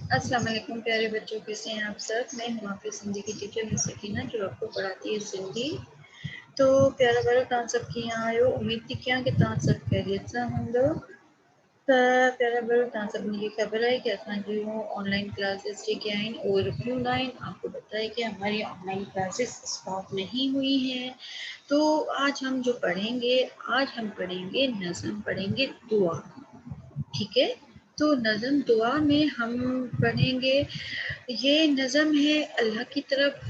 अस्सलाम वालेकुम प्यारे बच्चों, कैसे हैं आप सब। मैं हूँ आपकी सिंधी की टीचर मिस सकीना, जो आपको पढ़ाती है सिंधी। तो प्यारा बारो तव्हां सब कीअं आहियो। उम्मीद थी कयां कि तव्हां सब खैरियत सां हूंदो। त प्यारा बारो तव्हां सभिनी खे ख़बर है कि असांजी ऑनलाइन क्लासेस जेके आहिनि उहे रुकियूं न आहिनि। आपको पता है कि हमारी ऑनलाइन क्लासेस स्टॉप नहीं हुई हैं। तो आज हम जो पढ़ेंगे, आज हम पढ़ेंगे नज़्म, पढ़ेंगे दुआ। ठीक है। तो नज़्म दुआ में हम पढ़ेंगे, ये नज़म है अल्लाह की तरफ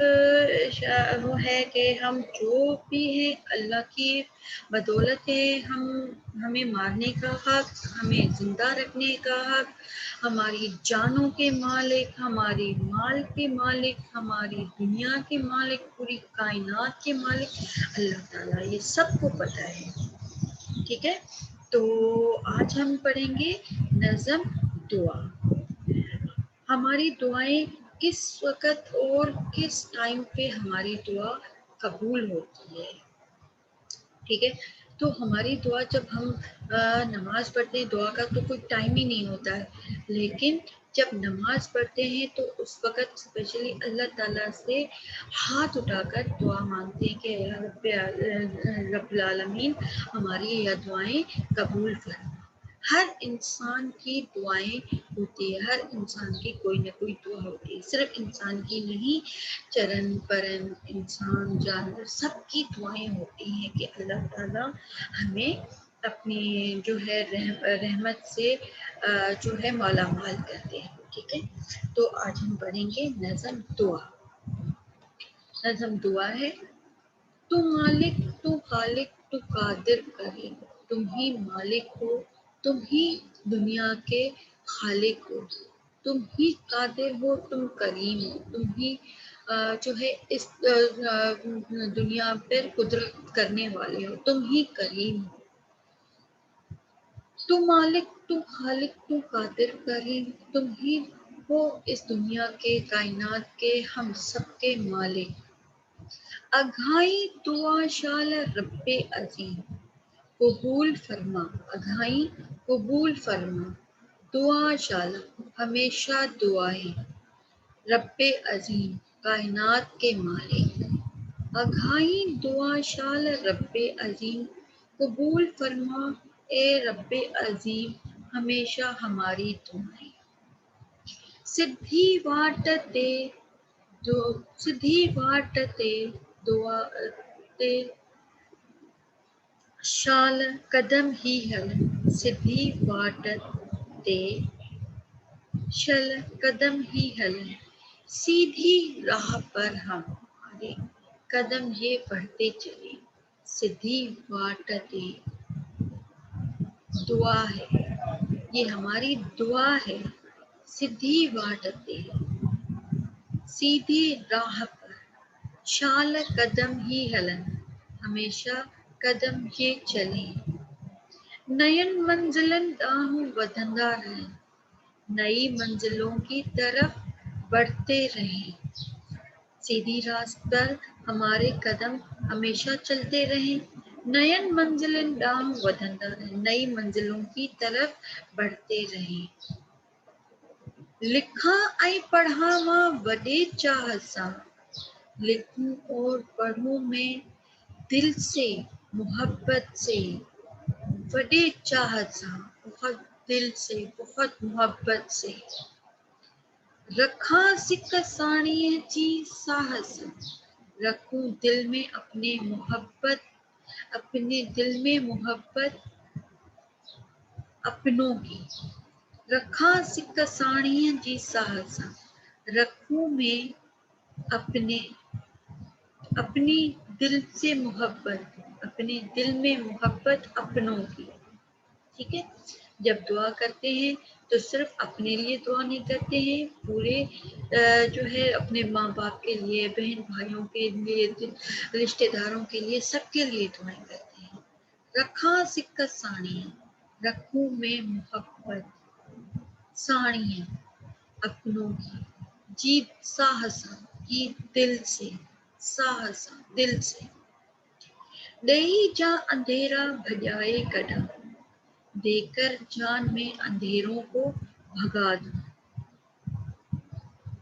वो है कि हम जो भी हैं अल्लाह की बदौलत है। हम हमें मारने का हक, हमें ज़िंदा रखने का हक, हमारी जानों के मालिक, हमारी माल के मालिक, हमारी दुनिया के मालिक, पूरी कायनात के मालिक अल्लाह ताला, ये सबको पता है। ठीक है। तो आज हम पढ़ेंगे नज़म दुआ। हमारी दुआएं किस वक़्त और किस टाइम पे हमारी दुआ कबूल होती है। ठीक है। तो हमारी दुआ, जब हम नमाज पढ़ते हैं, दुआ का तो कोई टाइम ही नहीं होता है, लेकिन जब नमाज पढ़ते हैं तो उस वक़्त स्पेशली अल्लाह ताला से हाथ उठाकर दुआ मांगते हैं कि या रब्बुल आलमीन हमारी यह दुआएं कबूल फरमा। हर इंसान की दुआएं होती है, हर इंसान की कोई ना कोई दुआ होती है, सिर्फ इंसान की नहीं, चरण परन, इंसान, जानवर, सबकी दुआएं होती हैं कि अल्लाह ताला हमें अपनी जो है रहमत से जो है माला माल करते हैं। ठीक है। तो आज हम पढ़ेंगे नज़म दुआ। नज़म दुआ है, तू मालिक, तू खालिक, तू कादिर करीम, तुम ही मालिक हो, तुम ही दुनिया के खालिक हो, तुम ही कादिर हो, तुम करीम हो, तुम ही जो है इस दुनिया पर कुदरत करने वाले हो, तुम ही करीम हो। तू मालिक, तू खालिक, तू कादिर करीम, तुम ही हो इस दुनिया के, कायनात के, हम सबके मालिक। अघाई दुआ शाल रब्बे अजीम, कबूल फरमा, अघाई कबूल फरमा, दुआ शाला हमेशा दुआएं, रब्बे अजीम कायनात के मालिक। अघाई दुआ शाल रब्बे अजीम, कबूल फरमा ए रब्बे अजीम हमेशा हमारी दुआएं। सिद्धि वाट ते जो सिद्धि वाट ते दुआ ते शाल कदम ही हल, सिद्धि वाट ते शल कदम ही हल, सीधी राह पर हम आगे कदम ये बढ़ते चले। सीधी वाट ते दुआ है, ये हमारी दुआ है। सीधी वाट ते सीधी राह पर, शाल कदम ही हलन, हमेशा कदम ये चले। नयन मंजिलन दाहूं वधंदा रहें, नई मंजिलों की तरफ बढ़ते रहें। सीधी रास्ते पर हमारे कदम हमेशा चलते रहें। नयन मंजिलन दाहूं वधंदा रहें, नई मंजिलों की तरफ बढ़ते रहें। लिखा ऐं पढ़ावा वॾे चाह सां, लिखूं और पढ़ूं मैं दिल से, मोहब्बत से, वॾे चाह सां, बहुत दिल से, बहुत मोहब्बत से। रखा सिक साणीअ जी साहस, रखूं दिल में अपने मोहब्बत, अपने दिल में मोहब्बत अपनों की। रखा सिक साणीअ जी साहस, रखूं मैं अपने अपनी दिल से मोहब्बत, अपने दिल में मोहब्बत अपनों की। ठीक है। जब दुआ करते हैं तो सिर्फ अपने लिए दुआ नहीं करते हैं, पूरे जो है अपने माँ बाप के लिए, बहन भाइयों के लिए, रिश्तेदारों के लिए, सबके लिए दुआएं करते हैं। रखा सिक्का साणियाँ, रखूं मैं मोहब्बत, साणियाँ अपनों की, जीत साहसा की दिल से, साहसा दिल से। दही जा अंधेरा भजाए कढ़ा, देकर जान में अंधेरों को भगा दूं।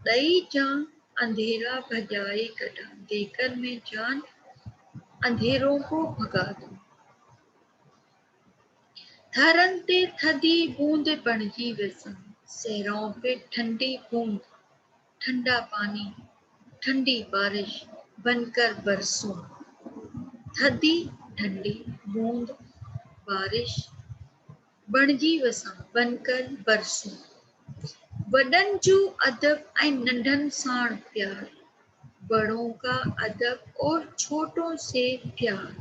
दई जान अंधेरा भगाए कटा, देकर मैं जान अंधेरों को भगा दूं। धरन ते थदी बूंद बणजी वसन, सहरों पे ठंडी बूंद, ठंडा पानी, ठंडी बारिश बनकर बरसूं। थदी ठंडी बूंद बारिश, बणजी वसां बनकर बरसूं। वॾनि जो अदब ऐं नंढनि साण प्यार, बड़ों का अदब और छोटों से प्यार,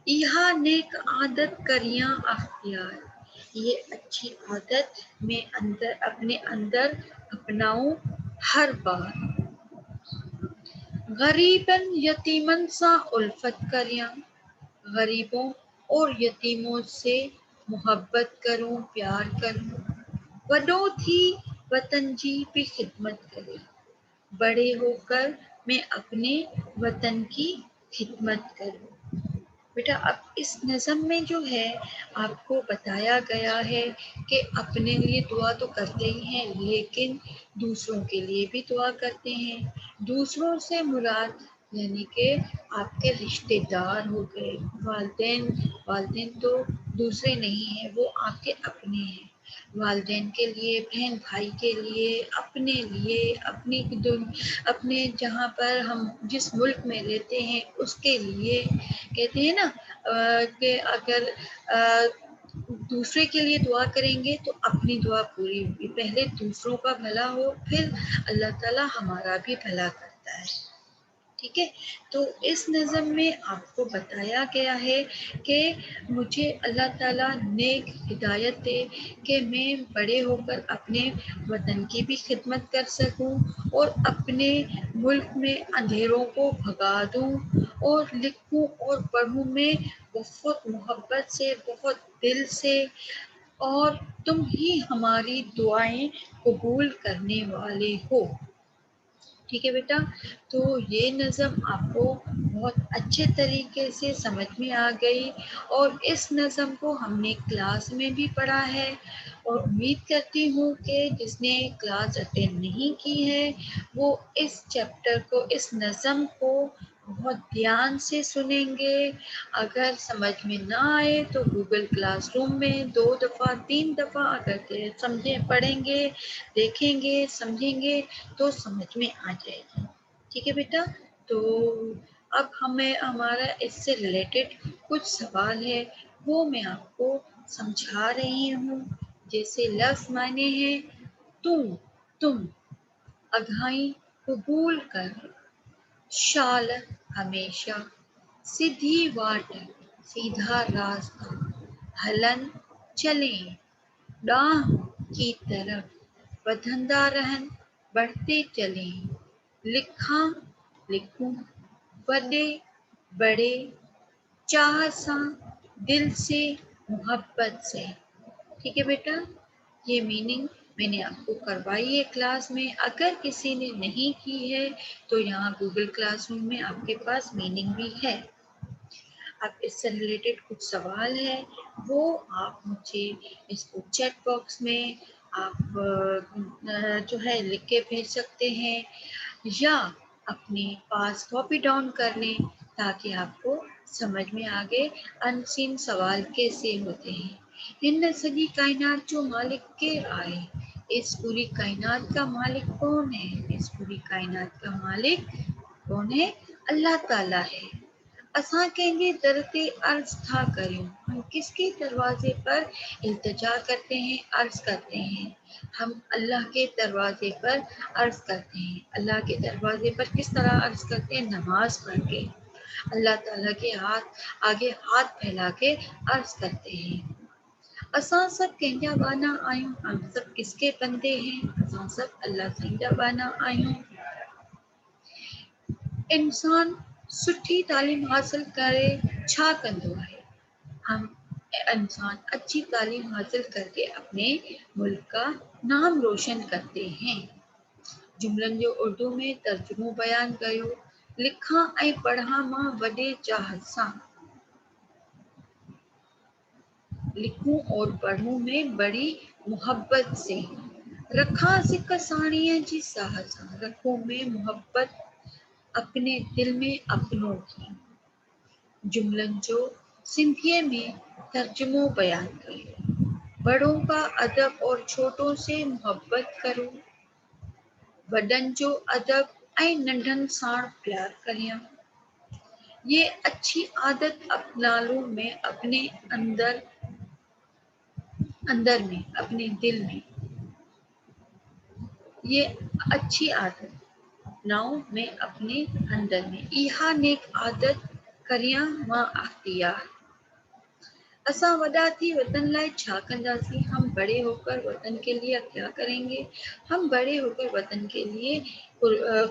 इहा नेक आदत करियां अख्तियार, ये अच्छी आदत मैं अपने अंदर अपनाऊं हर बार। गरीबन यतीमन सा उल्फत करियां, गरीबों और यतीमों से मोहब्बत करूं, प्यार करूं। वॾो थी वतन जी भी खिदमत करे, बड़े होकर मैं अपने वतन की खिदमत करूं। बेटा अब इस नज़म में जो है आपको बताया गया है कि अपने लिए दुआ तो करते ही हैं, लेकिन दूसरों के लिए भी दुआ करते हैं। दूसरों से मुराद यानी कि आपके रिश्तेदार हो गए, वालिदैन। वालिदैन तो दूसरे नहीं हैं, वो आपके अपने हैं। वालिदैन के लिए, बहन भाई के लिए, अपने जहाँ पर हम जिस मुल्क में रहते हैं उसके लिए। कहते हैं ना कि अगर दूसरे के लिए दुआ करेंगे तो अपनी दुआ पूरी होगी। पहले दूसरों का भला हो, फिर अल्लाह ताला हमारा भी भला करता है। ठीक है, तो इस नज़म में आपको बताया गया है कि मुझे अल्लाह ताला नेक हिदायत दे कि मैं बड़े होकर अपने वतन की भी खिदमत कर सकूं और अपने मुल्क में अंधेरों को भगा दूं और लिखूं और पढ़ूं मैं बहुत मोहब्बत से, बहुत दिल से। और तुम ही हमारी दुआएं कबूल करने वाले हो। ठीक है बेटा, तो ये नज़म आपको बहुत अच्छे तरीके से समझ में आ गई और इस नज़म को हमने क्लास में भी पढ़ा है। और उम्मीद करती हूँ कि जिसने क्लास अटेंड नहीं की है वो इस चैप्टर को, इस नज़म को बहुत ध्यान से सुनेंगे। अगर समझ में ना आए तो गूगल क्लासरूम में 2 दफ़ा 3 दफ़ा अगर समझें, पढ़ेंगे, देखेंगे, समझेंगे तो समझ में आ जाएगी। ठीक है बेटा, तो अब हमारा इससे रिलेटेड कुछ सवाल है वो मैं आपको समझा रही हूँ। जैसे लफ्ज़ माने हैं तुम, अघाई कबूल कर, शाल हमेशा, सीधी वाट सीधा रास्ता, हलन चलें डाह की तरफ, वधंदा रहन बढ़ते चलें, लिखा लिखूं वॾे बड़े, चाह सा दिल से मोहब्बत से। ठीक है बेटा, ये मीनिंग मैंने आपको करवाई है क्लास में। अगर किसी ने नहीं की है तो यहाँ गूगल क्लासरूम में आपके पास मीनिंग भी है। अब इससे रिलेटेड कुछ सवाल है वो आप मुझे इसको चैट बॉक्स में आप जो है लिख के भेज सकते हैं या अपने पास कॉपी डाउन कर लें ताकि आपको समझ में आगे अनसीन सवाल कैसे होते हैं। हिन सॼी कायनात जो मालिक केरु आहे? इस पूरी कायनात का मालिक कौन है? इस पूरी कायनात का मालिक कौन है? अल्लाह ताला है। असां कंहिंजे दर ते अर्ज़ था करियूं, हम किसके दरवाजे पर इल्तिजा करते हैं, अर्ज़ करते हैं? हम अल्लाह के दरवाजे पर अर्ज़ करते हैं। अल्लाह के दरवाजे पर किस तरह अर्ज़ करते हैं? नमाज पढ़ के, अल्लाह ताला के आगे हाथ फैला के अर्ज़ करते हैं। असां सब कंहिंजा बाना आहियूं, हम सब किसके बंदे हैं? असां सब अल्लाह साईं जा बाना आहियूं। इंसान सुठी तालीम हासिल करे छा कंदो आहे? हम इंसान अच्छी तालीम हासिल करके अपने मुल्क का नाम रोशन करते हैं। जुमलन जो उर्दू में तर्जुमो बयान कयो। लिखा ऐं पढ़ा मां वॾे चाह सां, लिखूं और पढ़ूं में बड़ी मोहब्बत से, रखा सिक साड़ियाँ जी साहसा, रखो में मोहब्बत अपने दिल में अपनों की। जुमलन जो सिंधिये में तर्जुमो बयान करे। बड़ों का अदब और छोटों से मोहब्बत करो। वडन जो अदब ऐं नंढन साण प्यार करियां। ये अच्छी आदत अपना लूं मैं अपने अंदर में, अपने दिल में। ये अच्छी आदत अपनाऊं मैं अपने अंदर में। इहा नेक आदत करियां मां अख्तियार। असां वॾा थी वतन लाइ छा कंदासीं? हम बड़े होकर वतन के लिए क्या करेंगे? हम बड़े होकर वतन के लिए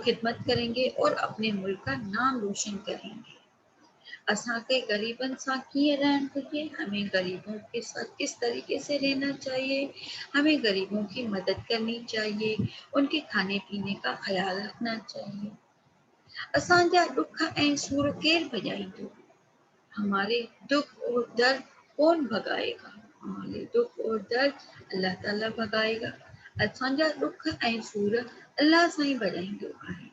खिदमत करेंगे और अपने मुल्क का नाम रोशन करेंगे। असांखे गरीबन सां कीअं रहण घुरिजे? हमें गरीबों के साथ किस तरीके से रहना चाहिए? हमें गरीबों की मदद करनी चाहिए, उनके खाने पीने का ख्याल रखना चाहिए। असांजा दुख ऐं सूर केर भॼाईंदो? हमारे दुख और दर्द कौन भगाएगा? हमारे दुख और दर्द अल्लाह ताला भगाएगा। असांजा दुख ऐं सूर अल्लाह सां ई भॼाईंदो आहे।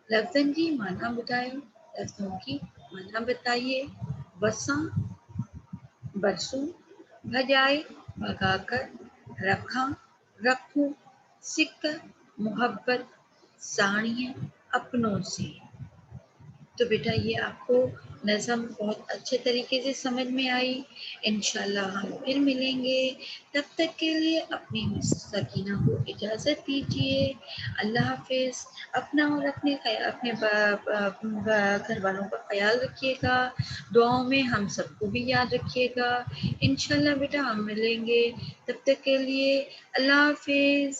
लफ़्ज़नि जी माना ॿुधायो। लफ़्ज़ों की माना बताइए। वसां, बरसूं, भजाए, भगाकर, रखा, रखूं, सिक, मोहब्बत, साड़ियाँ, अपनों से। तो बेटा ये आपको नज़म बहुत अच्छे तरीके से समझ में आई। इंशाल्लाह हम फिर मिलेंगे। तब तक के लिए अपनी मिस सकीना को इजाज़त दीजिए। अल्लाह हाफिज़। अपना और अपने घर वालों का ख्याल रखिएगा। दुआओं में हम सबको भी याद रखिएगा। इंशाल्लाह बेटा हम मिलेंगे। तब तक के लिए अल्लाह हाफिज़।